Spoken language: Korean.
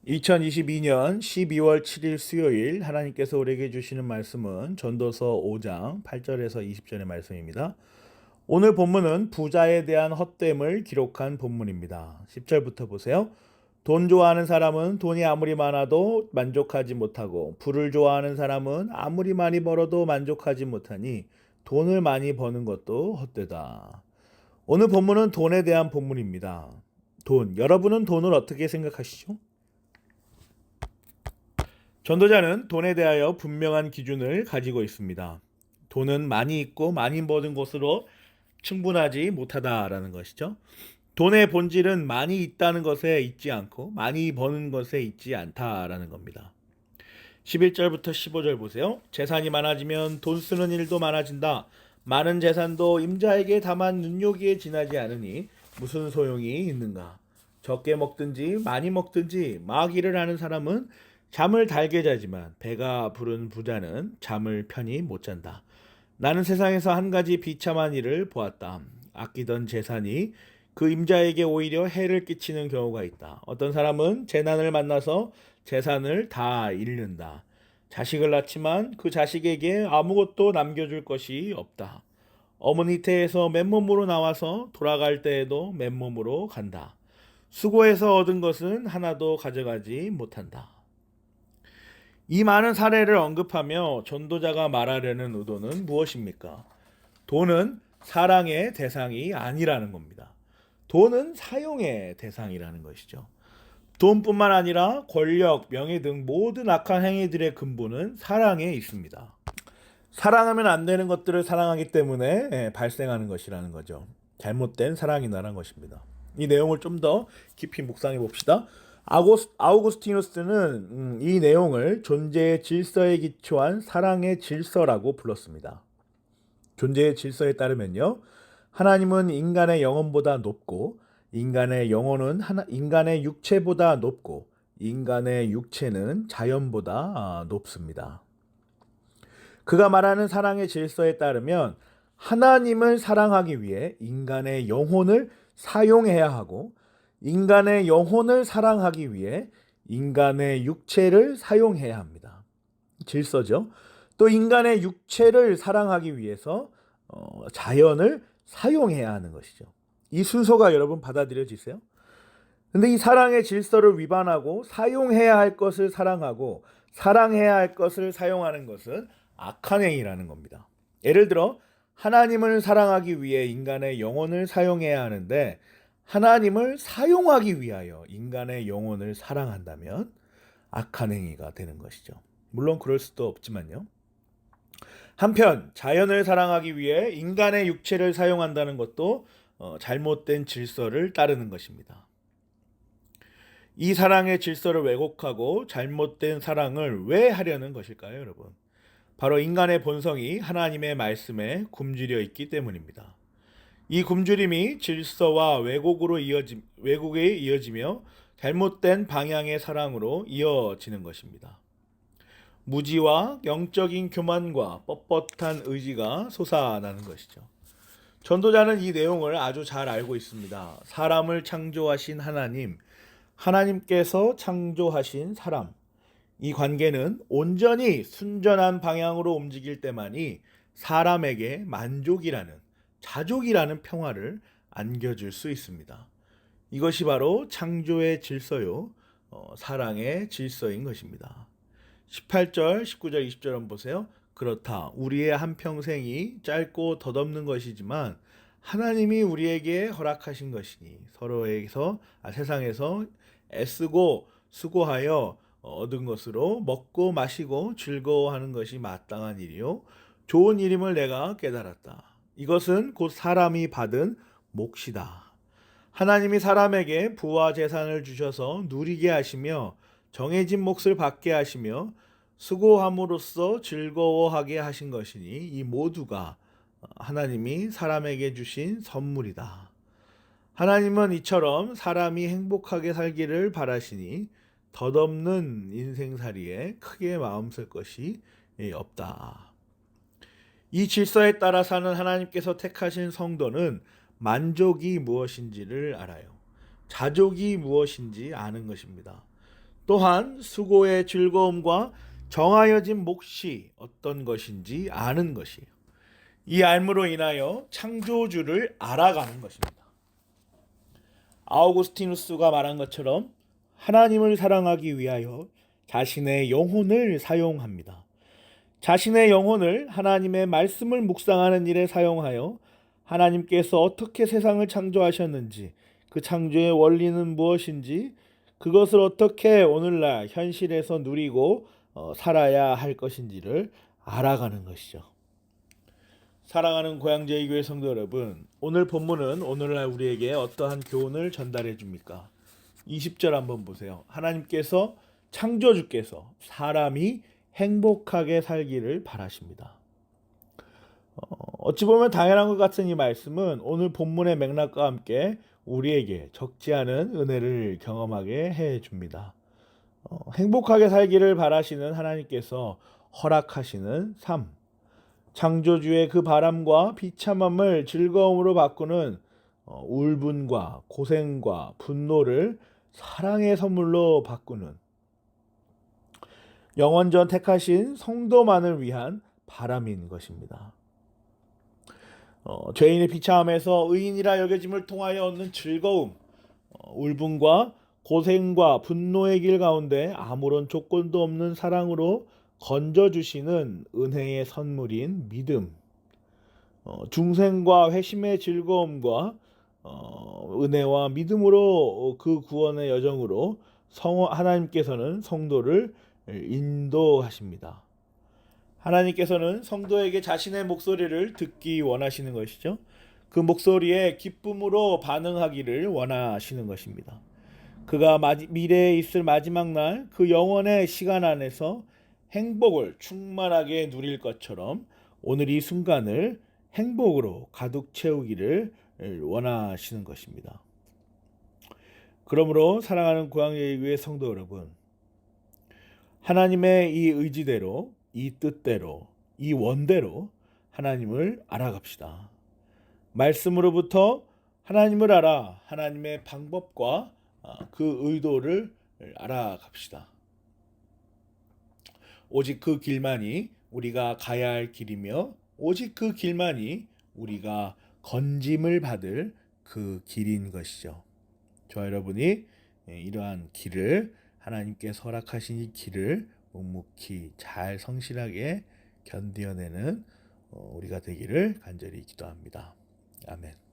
2022년 12월 7일 수요일 하나님께서 우리에게 주시는 말씀은 전도서 5장 8절에서 20절의 말씀입니다. 오늘 본문은 부자에 대한 헛됨을 기록한 본문입니다. 10절부터 보세요. 돈 좋아하는 사람은 돈이 아무리 많아도 만족하지 못하고 부를 좋아하는 사람은 아무리 많이 벌어도 만족하지 못하니 돈을 많이 버는 것도 헛되다. 오늘 본문은 돈에 대한 본문입니다. 돈, 여러분은 돈을 어떻게 생각하시죠? 전도자는 돈에 대하여 분명한 기준을 가지고 있습니다. 돈은 많이 있고 많이 버는 것으로 충분하지 못하다라는 것이죠. 돈의 본질은 많이 있다는 것에 있지 않고 많이 버는 것에 있지 않다라는 겁니다. 11절부터 15절 보세요. 재산이 많아지면 돈 쓰는 일도 많아진다. 많은 재산도 임자에게 다만 눈요기에 지나지 않으니 무슨 소용이 있는가. 적게 먹든지 많이 먹든지 마기를 하는 사람은 잠을 달게 자지만 배가 부른 부자는 잠을 편히 못 잔다. 나는 세상에서 한 가지 비참한 일을 보았다. 아끼던 재산이 그 임자에게 오히려 해를 끼치는 경우가 있다. 어떤 사람은 재난을 만나서 재산을 다 잃는다. 자식을 낳지만 그 자식에게 아무것도 남겨줄 것이 없다. 어머니 태에서 맨몸으로 나와서 돌아갈 때에도 맨몸으로 간다. 수고해서 얻은 것은 하나도 가져가지 못한다. 이 많은 사례를 언급하며 전도자가 말하려는 의도는 무엇입니까? 돈은 사랑의 대상이 아니라는 겁니다. 돈은 사용의 대상이라는 것이죠. 돈뿐만 아니라 권력, 명예 등 모든 악한 행위들의 근본은 사랑에 있습니다. 사랑하면 안 되는 것들을 사랑하기 때문에 발생하는 것이라는 거죠. 잘못된 사랑이라는 것입니다. 이 내용을 좀 더 깊이 묵상해 봅시다. 아우구스티누스는 이 내용을 존재의 질서에 기초한 사랑의 질서라고 불렀습니다. 존재의 질서에 따르면요, 하나님은 인간의 영혼보다 높고 인간의 영혼은 인간의 육체보다 높고 인간의 육체는 자연보다 높습니다. 그가 말하는 사랑의 질서에 따르면 하나님을 사랑하기 위해 인간의 영혼을 사용해야 하고 인간의 영혼을 사랑하기 위해 인간의 육체를 사용해야 합니다. 질서죠. 또 인간의 육체를 사랑하기 위해서 자연을 사용해야 하는 것이죠. 이 순서가 여러분 받아들여지세요? 근데 이 사랑의 질서를 위반하고 사용해야 할 것을 사랑하고 사랑해야 할 것을 사용하는 것은 악한 행위라는 겁니다. 예를 들어 하나님을 사랑하기 위해 인간의 영혼을 사용해야 하는데 하나님을 사용하기 위하여 인간의 영혼을 사랑한다면 악한 행위가 되는 것이죠. 물론 그럴 수도 없지만요. 한편 자연을 사랑하기 위해 인간의 육체를 사용한다는 것도 잘못된 질서를 따르는 것입니다. 이 사랑의 질서를 왜곡하고 잘못된 사랑을 왜 하려는 것일까요, 여러분? 바로 인간의 본성이 하나님의 말씀에 굶주려 있기 때문입니다. 이 굶주림이 질서와 왜곡에 이어지며 잘못된 방향의 사랑으로 이어지는 것입니다. 무지와 영적인 교만과 뻣뻣한 의지가 솟아나는 것이죠. 전도자는 이 내용을 아주 잘 알고 있습니다. 사람을 창조하신 하나님, 하나님께서 창조하신 사람, 이 관계는 온전히 순전한 방향으로 움직일 때만이 사람에게 만족이라는, 자족이라는 평화를 안겨줄 수 있습니다. 이것이 바로 창조의 질서요, 사랑의 질서인 것입니다. 18절, 19절, 20절 한번 보세요. 그렇다. 우리의 한평생이 짧고 덧없는 것이지만 하나님이 우리에게 허락하신 것이니 세상에서 애쓰고 수고하여 얻은 것으로 먹고 마시고 즐거워하는 것이 마땅한 일이요 좋은 일임을 내가 깨달았다. 이것은 곧 사람이 받은 몫이다. 하나님이 사람에게 부와 재산을 주셔서 누리게 하시며 정해진 몫을 받게 하시며 수고함으로써 즐거워하게 하신 것이니 이 모두가 하나님이 사람에게 주신 선물이다. 하나님은 이처럼 사람이 행복하게 살기를 바라시니 덧없는 인생살이에 크게 마음 쓸 것이 없다. 이 질서에 따라 사는 하나님께서 택하신 성도는 만족이 무엇인지를 알아요. 자족이 무엇인지 아는 것입니다. 또한 수고의 즐거움과 정하여진 몫이 어떤 것인지 아는 것이에요. 이 알므로 인하여 창조주를 알아가는 것입니다. 아우구스티누스가 말한 것처럼 하나님을 사랑하기 위하여 자신의 영혼을 사용합니다. 자신의 영혼을 하나님의 말씀을 묵상하는 일에 사용하여 하나님께서 어떻게 세상을 창조하셨는지, 그 창조의 원리는 무엇인지, 그것을 어떻게 오늘날 현실에서 누리고 살아야 할 것인지를 알아가는 것이죠. 사랑하는 고향제일교회 성도 여러분, 오늘 본문은 오늘날 우리에게 어떠한 교훈을 전달해 줍니까? 20절 한번 보세요. 하나님께서, 창조주께서 사람이 행복하게 살기를 바라십니다. 어찌 보면 당연한 것 같은 이 말씀은 오늘 본문의 맥락과 함께 우리에게 적지 않은 은혜를 경험하게 해줍니다. 행복하게 살기를 바라시는 하나님께서 허락하시는 삶, 창조주의 그 바람과 비참함을 즐거움으로 바꾸는 울분과 고생과 분노를 사랑의 선물로 바꾸는 영원전 택하신 성도만을 위한 바람인 것입니다. 죄인의 비참함에서 의인이라 여겨짐을 통하여 얻는 즐거움, 울분과 고생과 분노의 길 가운데 아무런 조건도 없는 사랑으로 건져주시는 은혜의 선물인 믿음, 중생과 회심의 즐거움과 은혜와 믿음으로 그 구원의 여정으로 하나님께서는 성도를 인도하십니다. 하나님께서는 성도에게 자신의 목소리를 듣기 원하시는 것이죠. 그 목소리에 기쁨으로 반응하기를 원하시는 것입니다. 그가 미래에 있을 마지막 날 그 영원의 시간 안에서 행복을 충만하게 누릴 것처럼 오늘 이 순간을 행복으로 가득 채우기를 원하시는 것입니다. 그러므로 사랑하는 고향예의교회 성도 여러분, 하나님의 이 의지대로, 이 뜻대로, 이 원대로 하나님을 알아갑시다. 말씀으로부터 하나님을 알아 하나님의 방법과 그 의도를 알아갑시다. 오직 그 길만이 우리가 가야 할 길이며 오직 그 길만이 우리가 건짐을 받을 그 길인 것이죠. 저와 여러분이 이러한 길을, 하나님께서 허락하신 이 길을 묵묵히 잘 성실하게 견뎌내는 우리가 되기를 간절히 기도합니다. 아멘.